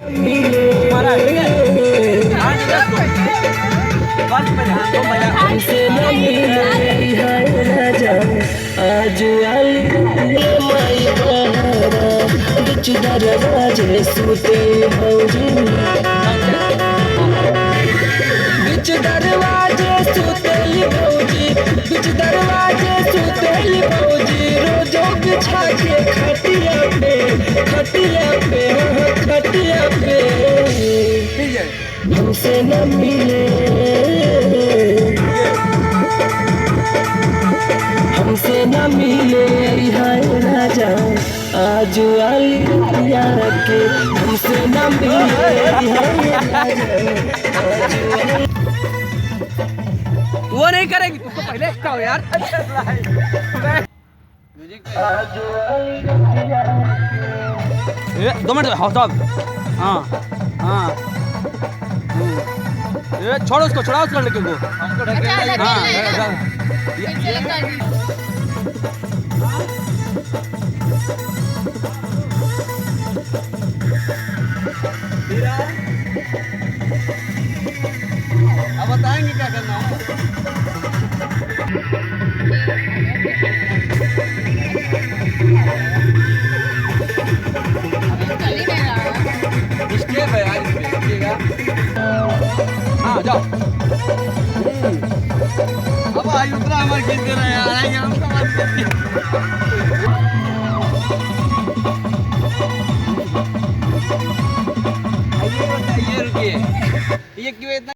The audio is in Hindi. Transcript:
तुम्हारा ठीक है हाँ बस पे हाँ तुम भैया हमसे न मिले हाय राजा आज आई माई बहारा बिच दरवाजे सूते भौजी बिच दरवाजे सूतेली भौजी बिच दरवाजे सूतेली भौजी रोजो बिछा के खटिया पे खटिया पे ठीक है हमसे न मिले हमसे न मिले हाय राजा आज आई यार के हमसे न मिले हाय राजा वो नहीं करेगी तुमको पहले कहो यार ये 2 मिनट हाँ साहब हाँ हाँ ये छोड़ो उसको छुड़ाओ उस लड़के को अब बताएंगे क्या करना है स्टेप है यार इसमें देखिएगा हाँ जाओ अब आई उतरा हमारे खींच दे रहा है यार आएंगे हम समझ ये रुकिए ये क्यों इतना